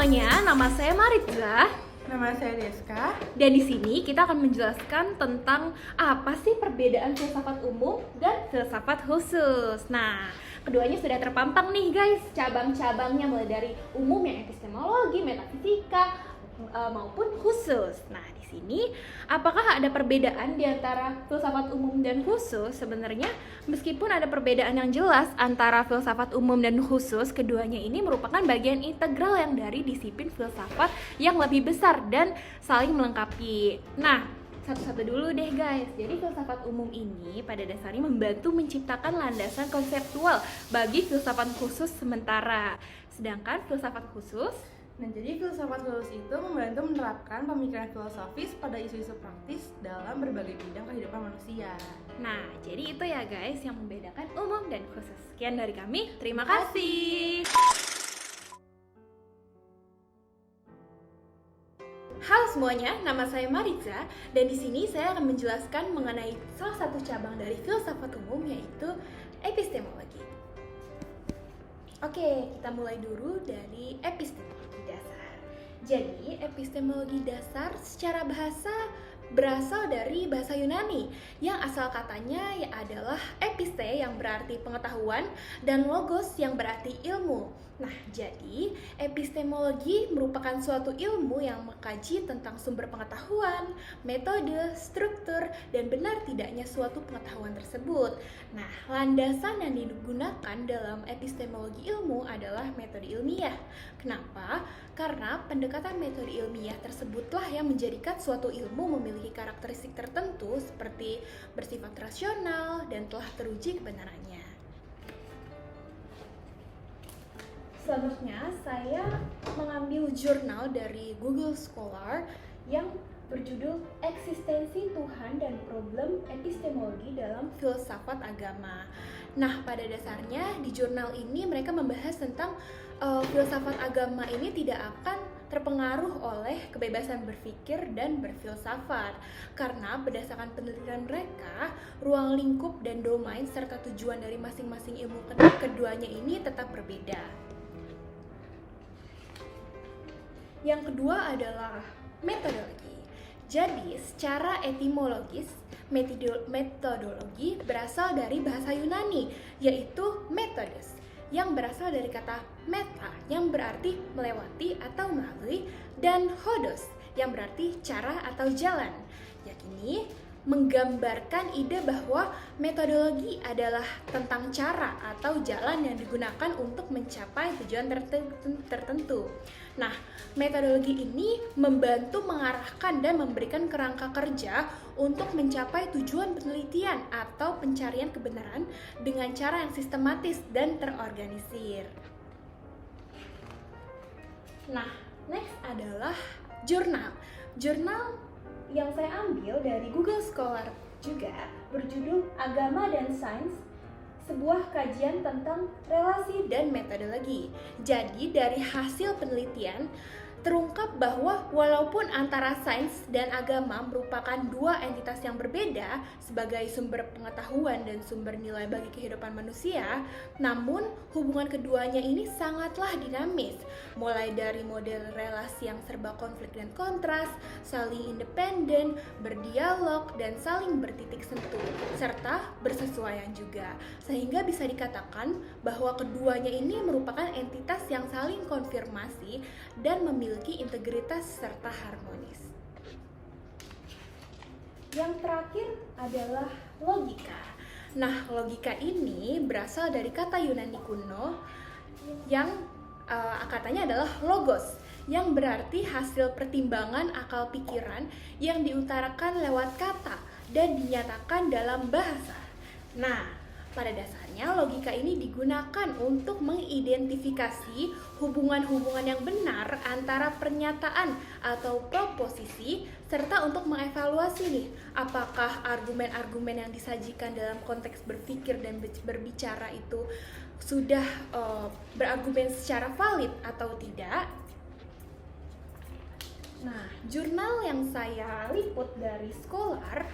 semuanya, nama saya Maritza. Nama saya Deska. Dan di sini kita akan menjelaskan tentang apa sih perbedaan filsafat umum dan filsafat khusus. Nah, keduanya sudah terpampang nih guys, cabang-cabangnya mulai dari umum yang epistemologi, metafisika, maupun khusus. Nah, di sini apakah ada perbedaan di antara filsafat umum dan khusus? Sebenarnya meskipun ada perbedaan yang jelas antara filsafat umum dan khusus, keduanya ini merupakan bagian integral yang dari disiplin filsafat yang lebih besar dan saling melengkapi. Nah, satu-satu dulu deh guys. Jadi filsafat umum ini pada dasarnya membantu menciptakan landasan konseptual bagi filsafat khusus sementara. Sedangkan filsafat khusus Jadi filsafat khusus itu membantu menerapkan pemikiran filosofis pada isu-isu praktis dalam berbagai bidang kehidupan manusia. Nah, jadi itu ya guys yang membedakan umum dan khusus. Sekian dari kami, terima kasih. Halo semuanya, nama saya Maritza dan di sini saya akan menjelaskan mengenai salah satu cabang dari filsafat umum yaitu epistemologi. Oke, kita mulai dulu dari epistemologi dasar. Jadi, epistemologi dasar secara bahasa berasal dari bahasa Yunani yang asal katanya adalah episte yang berarti pengetahuan dan logos yang berarti ilmu. Nah, jadi epistemologi merupakan suatu ilmu yang mengkaji tentang sumber pengetahuan, metode, struktur, dan benar tidaknya suatu pengetahuan tersebut. Nah, landasan yang digunakan dalam epistemologi ilmu adalah metode ilmiah. Kenapa? Karena pendekatan metode ilmiah tersebutlah yang menjadikan suatu ilmu memiliki karakteristik tertentu seperti bersifat rasional dan telah teruji kebenarannya. Selanjutnya, saya mengambil jurnal dari Google Scholar yang berjudul Eksistensi Tuhan dan Problem Epistemologi dalam Filsafat Agama. Nah, pada dasarnya di jurnal ini mereka membahas tentang filsafat agama ini tidak akan terpengaruh oleh kebebasan berpikir dan berfilsafat karena berdasarkan penelitian mereka, ruang lingkup dan domain serta tujuan dari masing-masing ilmu keduanya ini tetap berbeda. Yang kedua adalah metodologi. Jadi, secara etimologis, metodologi berasal dari bahasa Yunani, yaitu methodos, yang berasal dari kata meta, yang berarti melewati atau melalui, dan hodos, yang berarti cara atau jalan. Yang ini menggambarkan ide bahwa metodologi adalah tentang cara atau jalan yang digunakan untuk mencapai tujuan tertentu. Nah, metodologi ini membantu mengarahkan dan memberikan kerangka kerja untuk mencapai tujuan penelitian atau pencarian kebenaran dengan cara yang sistematis dan terorganisir. Nah, next adalah jurnal. Jurnal yang saya ambil dari Google Scholar juga berjudul Agama dan Sains, sebuah kajian tentang relasi dan metodologi. Jadi dari hasil penelitian terungkap bahwa walaupun antara sains dan agama merupakan dua entitas yang berbeda sebagai sumber pengetahuan dan sumber nilai bagi kehidupan manusia, namun hubungan keduanya ini sangatlah dinamis, mulai dari model relasi yang serba konflik dan kontras, saling independen, berdialog, dan saling bertitik sentuh, serta bersesuaian juga, sehingga bisa dikatakan bahwa keduanya ini merupakan entitas yang saling konfirmasi dan memiliki integritas serta harmonis. Yang terakhir adalah logika. Nah, logika ini berasal dari kata Yunani kuno yang katanya adalah logos, yang berarti hasil pertimbangan akal pikiran yang diutarakan lewat kata dan dinyatakan dalam bahasa. Nah, pada dasarnya logika ini digunakan untuk mengidentifikasi hubungan-hubungan yang benar antara pernyataan atau proposisi serta untuk mengevaluasi nih apakah argumen-argumen yang disajikan dalam konteks berpikir dan berbicara itu sudah berargumen secara valid atau tidak. Nah, jurnal yang saya liput dari Scholar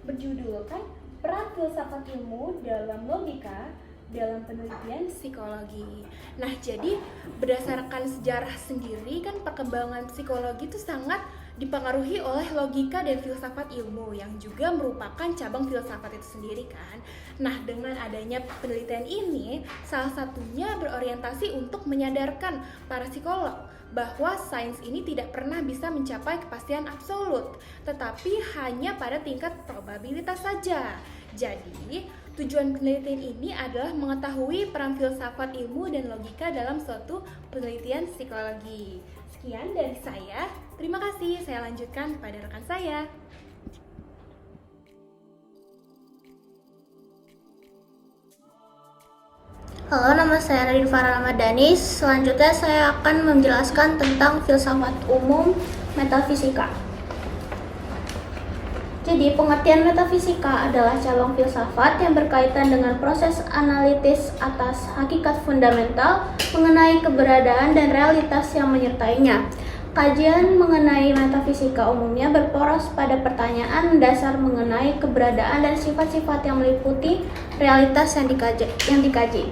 berjudulkan Peran Filsafat Ilmu dalam Logika dalam penelitian psikologi. Nah, jadi berdasarkan sejarah sendiri kan perkembangan psikologi itu sangat dipengaruhi oleh logika dan filsafat ilmu yang juga merupakan cabang filsafat itu sendiri kan. Nah, dengan adanya penelitian ini, salah satunya berorientasi untuk menyadarkan para psikolog bahwa sains ini tidak pernah bisa mencapai kepastian absolut, tetapi hanya pada tingkat probabilitas saja. Jadi, tujuan penelitian ini adalah mengetahui peran filsafat ilmu dan logika dalam suatu penelitian psikologi. Sekian dari saya. Terima kasih. Saya lanjutkan kepada rekan saya. Halo, nama saya Radin Farah Ramadhani. Selanjutnya saya akan menjelaskan tentang filsafat umum metafisika. Jadi, pengertian metafisika adalah cabang filsafat yang berkaitan dengan proses analitis atas hakikat fundamental mengenai keberadaan dan realitas yang menyertainya. Kajian mengenai metafisika umumnya berporos pada pertanyaan dasar mengenai keberadaan dan sifat-sifat yang meliputi realitas yang dikaji.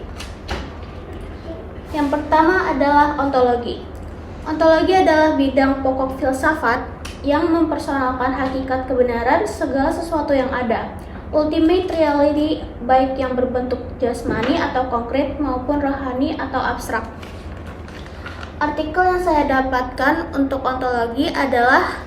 Yang pertama adalah ontologi. Ontologi adalah bidang pokok filsafat yang mempersoalkan hakikat kebenaran segala sesuatu yang ada, ultimate reality, baik yang berbentuk jasmani atau konkret maupun rohani atau abstrak. Artikel yang saya dapatkan untuk ontologi adalah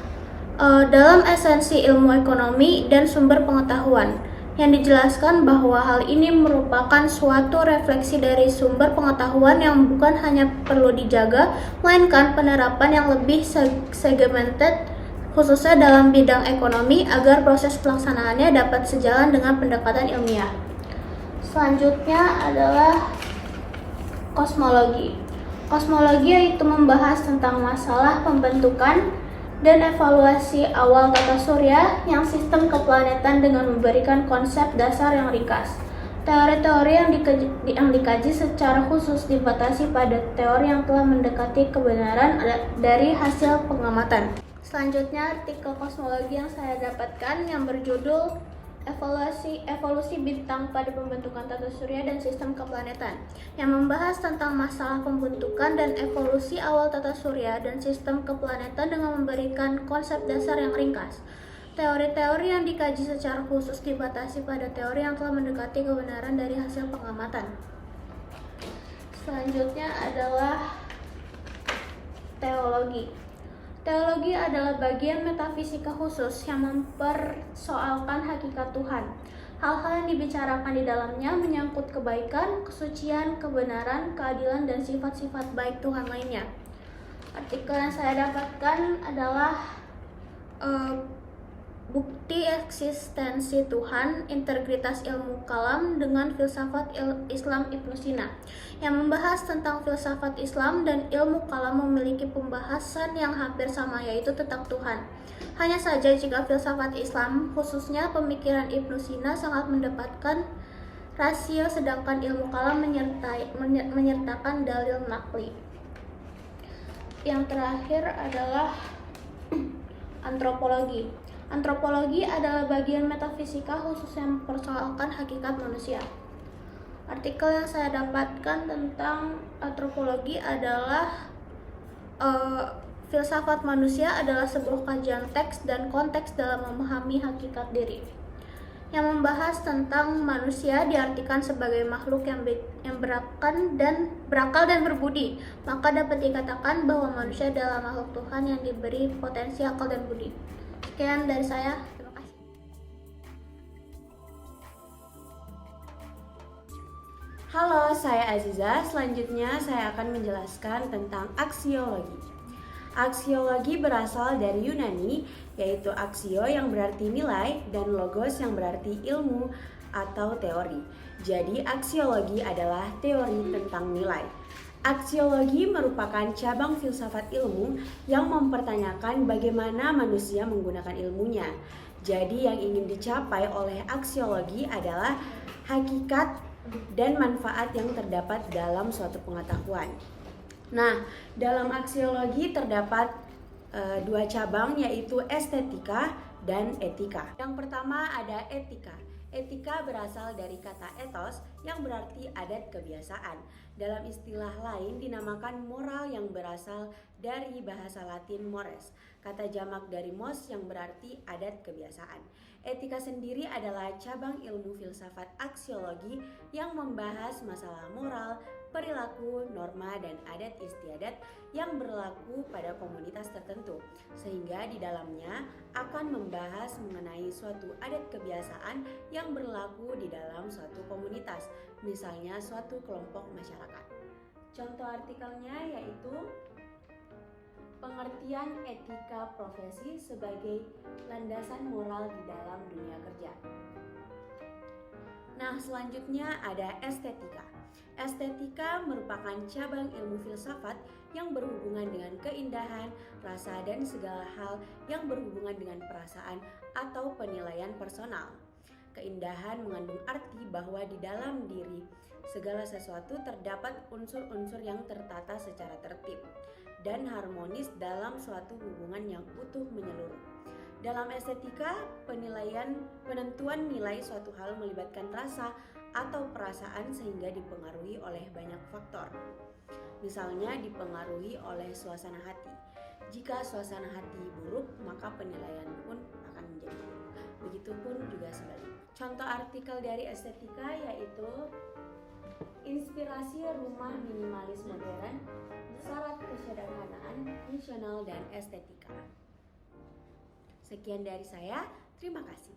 dalam esensi ilmu ekonomi dan sumber pengetahuan, yang dijelaskan bahwa hal ini merupakan suatu refleksi dari sumber pengetahuan yang bukan hanya perlu dijaga, melainkan penerapan yang lebih segmented, khususnya dalam bidang ekonomi, agar proses pelaksanaannya dapat sejalan dengan pendekatan ilmiah. Selanjutnya adalah kosmologi. Kosmologi yaitu membahas tentang masalah pembentukan dan evaluasi awal tata surya yang sistem keplanetan dengan memberikan konsep dasar yang ringkas. Teori-teori yang dikaji secara khusus dibatasi pada teori yang telah mendekati kebenaran dari hasil pengamatan. Selanjutnya, artikel kosmologi yang saya dapatkan yang berjudul Evolusi Bintang pada Pembentukan Tata Surya dan Sistem Keplanetan, yang membahas tentang masalah pembentukan dan evolusi awal tata surya dan sistem keplanetan dengan memberikan konsep dasar yang ringkas. Teori-teori yang dikaji secara khusus dibatasi pada teori yang telah mendekati kebenaran dari hasil pengamatan. Selanjutnya adalah teologi. Teologi adalah bagian metafisika khusus yang mempersoalkan hakikat Tuhan. Hal-hal yang dibicarakan di dalamnya menyangkut kebaikan, kesucian, kebenaran, keadilan, dan sifat-sifat baik Tuhan lainnya. Artikel yang saya dapatkan adalah bukti eksistensi Tuhan, integritas ilmu kalam dengan filsafat Islam Ibnu Sina, yang membahas tentang filsafat Islam dan ilmu kalam memiliki pembahasan yang hampir sama, yaitu tentang Tuhan. Hanya saja jika filsafat Islam, khususnya pemikiran Ibnu Sina, sangat mendapatkan rasio, sedangkan ilmu kalam menyertakan dalil nakli. Yang terakhir adalah antropologi. Antropologi adalah bagian metafisika khusus yang mempersoalkan hakikat manusia. Artikel yang saya dapatkan tentang antropologi adalah filsafat manusia adalah sebuah kajian teks dan konteks dalam memahami hakikat diri, yang membahas tentang manusia diartikan sebagai makhluk yang berakal dan berbudi. Maka dapat dikatakan bahwa manusia adalah makhluk Tuhan yang diberi potensi akal dan budi. Sekian dari saya, terima kasih. Halo, saya Aziza. Selanjutnya saya akan menjelaskan tentang aksiologi. Aksiologi berasal dari Yunani, yaitu aksio yang berarti nilai dan logos yang berarti ilmu atau teori. Jadi aksiologi adalah teori tentang nilai. Aksiologi merupakan cabang filsafat ilmu yang mempertanyakan bagaimana manusia menggunakan ilmunya. Jadi yang ingin dicapai oleh aksiologi adalah hakikat dan manfaat yang terdapat dalam suatu pengetahuan. Nah, dalam aksiologi terdapat dua cabang, yaitu estetika dan etika. Yang pertama ada etika. Etika berasal dari kata ethos yang berarti adat kebiasaan. Dalam istilah lain dinamakan moral yang berasal dari bahasa Latin mores, kata jamak dari mos yang berarti adat kebiasaan. Etika sendiri adalah cabang ilmu filsafat aksiologi yang membahas masalah moral, perilaku, norma, dan adat istiadat yang berlaku pada komunitas tertentu, sehingga di dalamnya akan membahas mengenai suatu adat kebiasaan yang berlaku di dalam suatu komunitas, misalnya suatu kelompok masyarakat. Contoh artikelnya yaitu pengertian etika profesi sebagai landasan moral di dalam dunia kerja. Nah, selanjutnya ada estetika. Estetika merupakan cabang ilmu filsafat yang berhubungan dengan keindahan, rasa, dan segala hal yang berhubungan dengan perasaan atau penilaian personal. Keindahan mengandung arti bahwa di dalam diri segala sesuatu terdapat unsur-unsur yang tertata secara tertib dan harmonis dalam suatu hubungan yang utuh menyeluruh. Dalam estetika, penentuan nilai suatu hal melibatkan rasa atau perasaan sehingga dipengaruhi oleh banyak faktor. Misalnya dipengaruhi oleh suasana hati. Jika suasana hati buruk, maka penilaian pun akan menjadi buruk. Begitupun juga sebaliknya. Contoh artikel dari estetika yaitu inspirasi rumah minimalis modern, syarat kesederhanaan, fungsional, dan estetika. Sekian dari saya, terima kasih.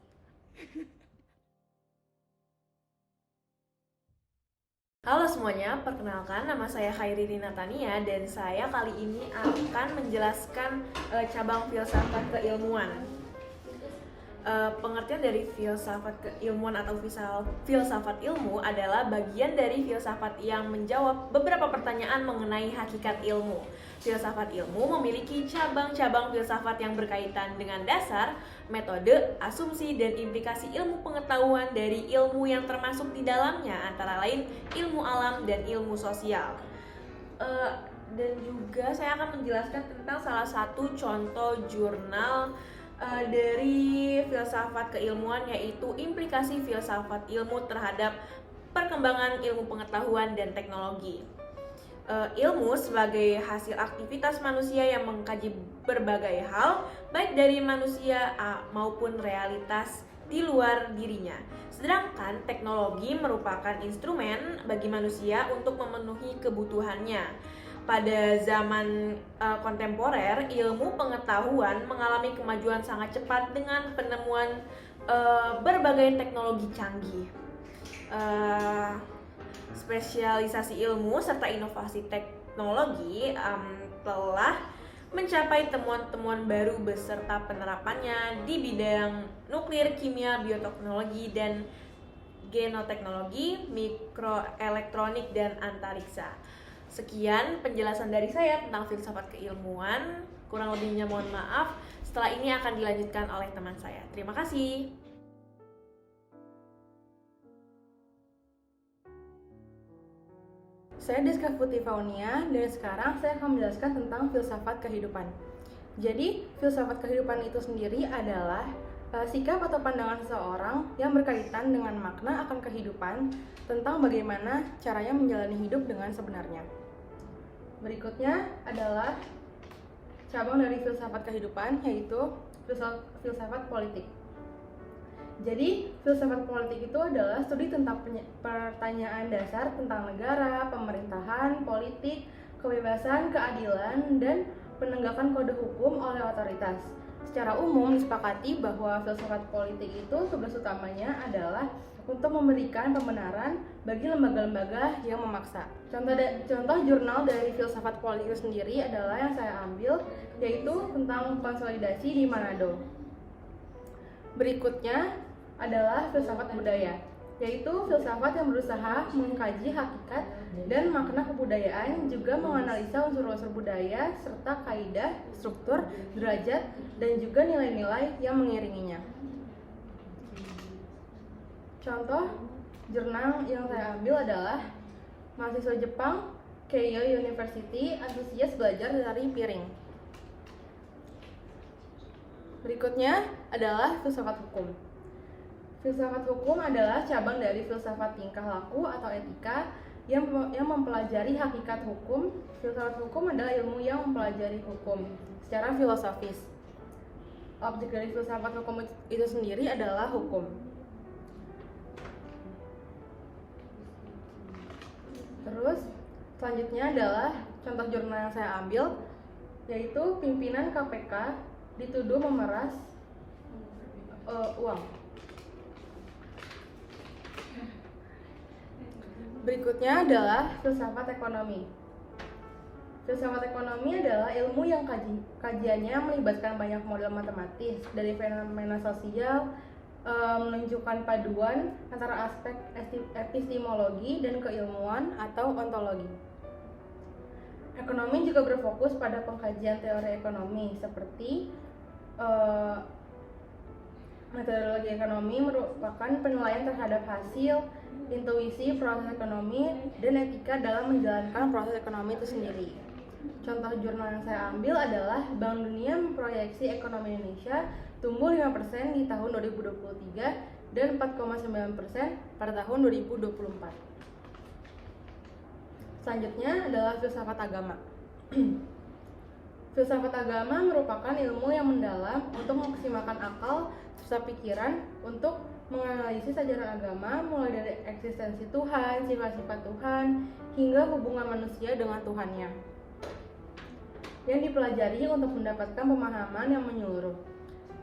Halo semuanya, perkenalkan nama saya Khairiri Natania dan saya kali ini akan menjelaskan cabang filsafat keilmuan. Pengertian dari filsafat keilmuan atau filsafat ilmu adalah bagian dari filsafat yang menjawab beberapa pertanyaan mengenai hakikat ilmu. Filsafat ilmu memiliki cabang-cabang filsafat yang berkaitan dengan dasar, metode, asumsi, dan implikasi ilmu pengetahuan dari ilmu yang termasuk di dalamnya, antara lain ilmu alam dan ilmu sosial. Dan juga saya akan menjelaskan tentang salah satu contoh jurnal dari filsafat keilmuan, yaitu implikasi filsafat ilmu terhadap perkembangan ilmu pengetahuan dan teknologi. Ilmu sebagai hasil aktivitas manusia yang mengkaji berbagai hal, baik dari manusia maupun realitas di luar dirinya. Sedangkan teknologi merupakan instrumen bagi manusia untuk memenuhi kebutuhannya. Pada zaman kontemporer, ilmu pengetahuan mengalami kemajuan sangat cepat dengan penemuan berbagai teknologi canggih. Spesialisasi ilmu serta inovasi teknologi telah mencapai temuan-temuan baru beserta penerapannya di bidang nuklir, kimia, bioteknologi, dan genoteknologi, mikroelektronik, dan antariksa. Sekian penjelasan dari saya tentang filsafat keilmuan. Kurang lebihnya mohon maaf. Setelah ini akan dilanjutkan oleh teman saya. Terima kasih. Saya Deska Putri Faunia dan sekarang saya akan menjelaskan tentang filsafat kehidupan. Jadi, filsafat kehidupan itu sendiri adalah sikap atau pandangan seseorang yang berkaitan dengan makna akan kehidupan, tentang bagaimana caranya menjalani hidup dengan sebenarnya. Berikutnya adalah cabang dari filsafat kehidupan, yaitu filsafat politik. Jadi, filsafat politik itu adalah studi tentang pertanyaan dasar tentang negara, pemerintahan, politik, kebebasan, keadilan, dan penegakan kode hukum oleh otoritas. Secara umum disepakati bahwa filsafat politik itu tugas utamanya adalah untuk memberikan pembenaran bagi lembaga-lembaga yang memaksa. Contoh jurnal dari filsafat politik itu sendiri adalah yang saya ambil, yaitu tentang konsolidasi di Manado. Berikutnya adalah filsafat budaya, yaitu filsafat yang berusaha mengkaji hakikat dan makna kebudayaan, juga menganalisa unsur-unsur budaya serta kaidah, struktur, derajat, dan juga nilai-nilai yang mengiringinya. Contoh jurnal yang saya ambil adalah mahasiswa Jepang, Keio University, antusias belajar dari piring. Berikutnya adalah filsafat hukum. Filsafat hukum adalah cabang dari filsafat tingkah laku atau etika yang mempelajari hakikat hukum. Filsafat hukum adalah ilmu yang mempelajari hukum secara filosofis. Objek dari filsafat hukum itu sendiri adalah hukum. Terus selanjutnya adalah contoh jurnal yang saya ambil, yaitu pimpinan KPK dituduh memeras uang. Berikutnya adalah filsafat ekonomi. Filsafat ekonomi adalah ilmu yang kajiannya melibatkan banyak model matematis dari fenomena sosial, menunjukkan paduan antara aspek epistemologi dan keilmuan atau ontologi. Ekonomi juga berfokus pada pengkajian teori ekonomi seperti metodologi ekonomi merupakan penilaian terhadap hasil, intuisi, proses ekonomi, dan etika dalam menjalankan proses ekonomi itu sendiri. Contoh jurnal yang saya ambil adalah Bank Dunia memproyeksi ekonomi Indonesia tumbuh 5% di tahun 2023 dan 4,9% pada tahun 2024. Selanjutnya adalah filsafat agama. Filsafat agama merupakan ilmu yang mendalam untuk memaksimalkan akal serta pikiran untuk menganalisis ajaran agama mulai dari eksistensi Tuhan, sifat-sifat Tuhan, hingga hubungan manusia dengan Tuhannya, yang dipelajari untuk mendapatkan pemahaman yang menyeluruh.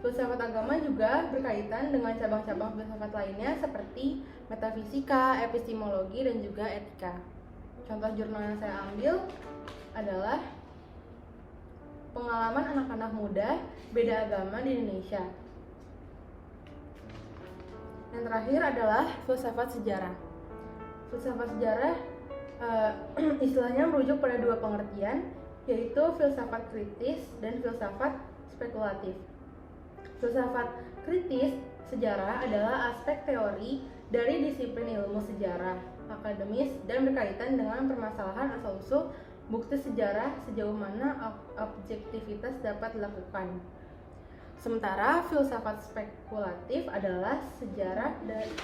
Filsafat agama juga berkaitan dengan cabang-cabang filsafat lainnya seperti metafisika, epistemologi, dan juga etika. Contoh jurnal yang saya ambil adalah pengalaman anak-anak muda beda agama di Indonesia. Yang terakhir adalah filsafat sejarah. Filsafat sejarah istilahnya merujuk pada dua pengertian, yaitu filsafat kritis dan filsafat spekulatif. Filsafat kritis sejarah adalah aspek teori dari disiplin ilmu sejarah akademis dan berkaitan dengan permasalahan asal-usul bukti sejarah sejauh mana objektivitas dapat dilakukan. Sementara filsafat spekulatif adalah sejarah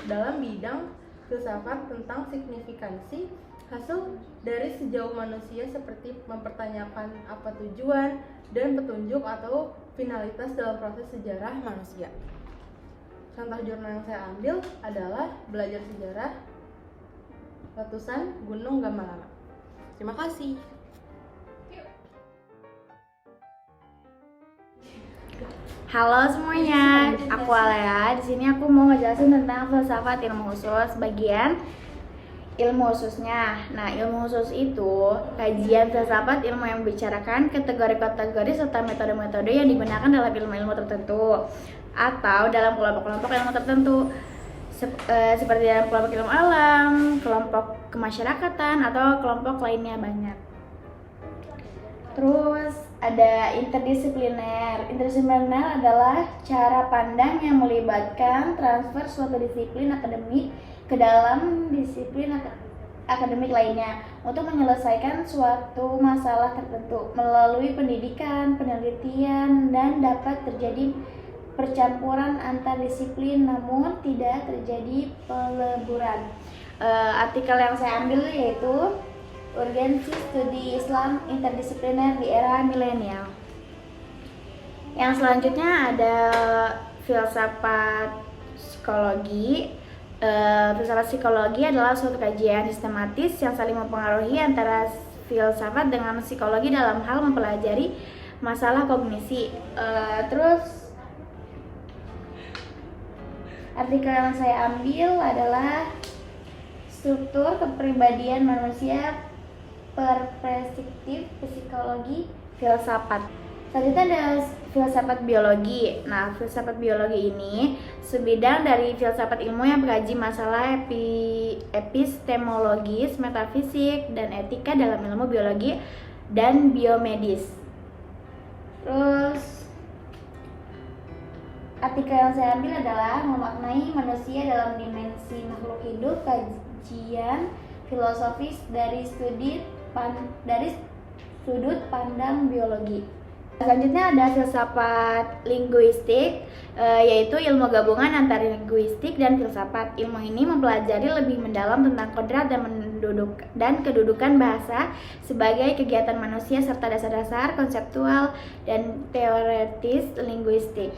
dalam bidang filsafat tentang signifikansi hasil dari sejauh manusia seperti mempertanyakan apa tujuan dan petunjuk atau finalitas dalam proses sejarah manusia. Contoh jurnal yang saya ambil adalah Belajar Sejarah Letusan Gunung Gamalama. Terima kasih. Halo semuanya, aku Alea. Di sini aku mau ngejelasin tentang filsafat ilmu khusus bagian ilmu khususnya. Nah, ilmu khusus itu kajian filsafat ilmu yang membicarakan kategori-kategori serta metode-metode yang digunakan dalam ilmu-ilmu tertentu atau dalam kelompok-kelompok ilmu tertentu. Seperti dalam kelompok ilmu alam, kelompok kemasyarakatan, atau kelompok lainnya banyak. Terus ada interdisipliner. Interdisipliner adalah cara pandang yang melibatkan transfer suatu disiplin akademik ke dalam disiplin akademik lainnya untuk menyelesaikan suatu masalah tertentu melalui pendidikan, penelitian, dan dapat terjadi percampuran antar disiplin namun tidak terjadi peleburan. Artikel yang saya ambil yaitu Urgensi Studi Islam Interdisipliner di Era Milenial. Yang selanjutnya ada filsafat psikologi. Filsafat psikologi adalah suatu kajian sistematis yang saling mempengaruhi antara filsafat dengan psikologi dalam hal mempelajari masalah kognisi. Terus artikel yang saya ambil adalah struktur kepribadian manusia perspektif psikologi filsafat. Selanjutnya ada filsafat biologi. Nah, filsafat biologi ini sebidang dari filsafat ilmu yang mengkaji masalah epistemologis, metafisik, dan etika dalam ilmu biologi dan biomedis. Terus artikel yang saya ambil adalah memaknai manusia dalam dimensi makhluk hidup, kajian filosofis dari sudut pandang biologi. Selanjutnya ada filsafat linguistik, yaitu ilmu gabungan antara linguistik dan filsafat. Ilmu ini mempelajari lebih mendalam tentang kodrat dan kedudukan bahasa sebagai kegiatan manusia serta dasar-dasar konseptual dan teoretis linguistik.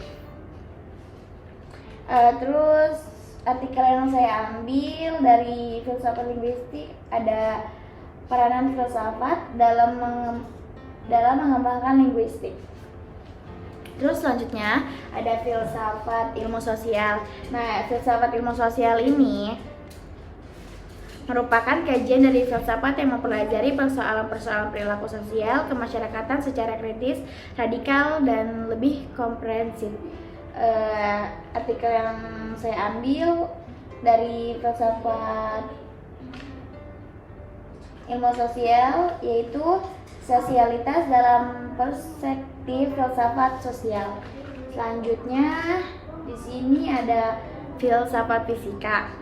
Terus artikel yang saya ambil dari filsafat linguistik ada peranan filsafat dalam mengembangkan linguistik. Terus selanjutnya ada filsafat ilmu sosial. Nah, filsafat ilmu sosial ini merupakan kajian dari filsafat yang mempelajari persoalan-persoalan perilaku sosial kemasyarakatan secara kritis, radikal, dan lebih komprehensif. Artikel yang saya ambil dari filsafat ilmu sosial yaitu sosialitas dalam perspektif filsafat sosial. Selanjutnya di sini ada filsafat fisika.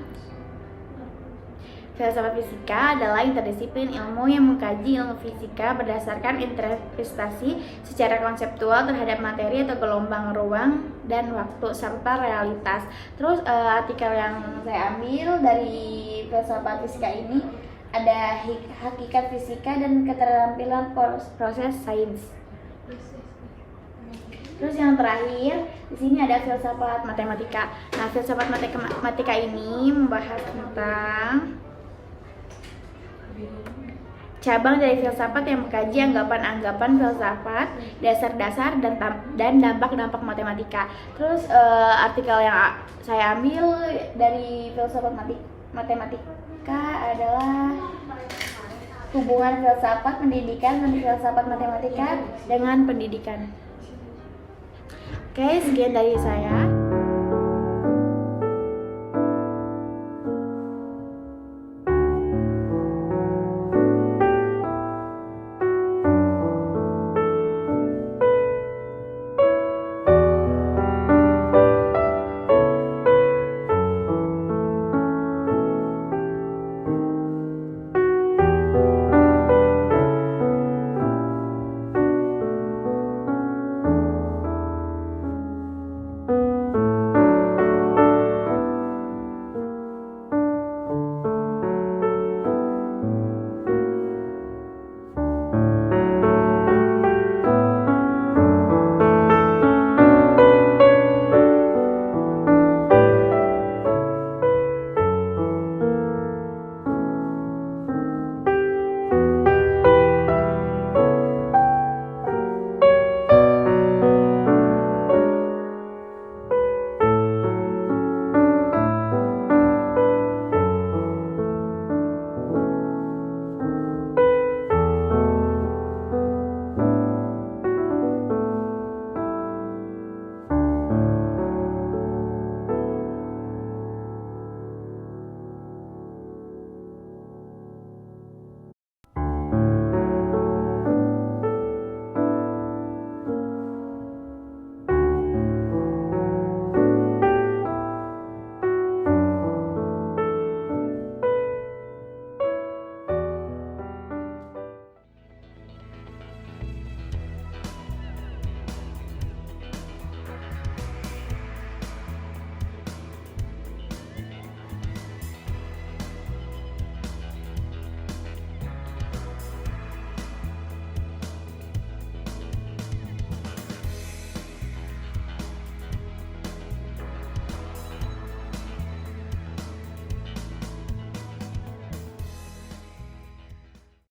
Filsafat fisika adalah interdisiplin ilmu yang mengkaji ilmu fisika berdasarkan interpretasi secara konseptual terhadap materi atau gelombang ruang dan waktu serta realitas. Terus artikel yang saya ambil dari filsafat fisika ini ada hakikat fisika dan keterampilan proses sains. Terus yang terakhir di sini ada filsafat matematika. Nah, filsafat matematika ini membahas tentang cabang dari filsafat yang mengkaji anggapan-anggapan filsafat, dasar-dasar dan dampak-dampak matematika. Terus artikel yang saya ambil dari filsafat matematika adalah hubungan filsafat pendidikan dan filsafat matematika dengan pendidikan. Oke, sekian dari saya.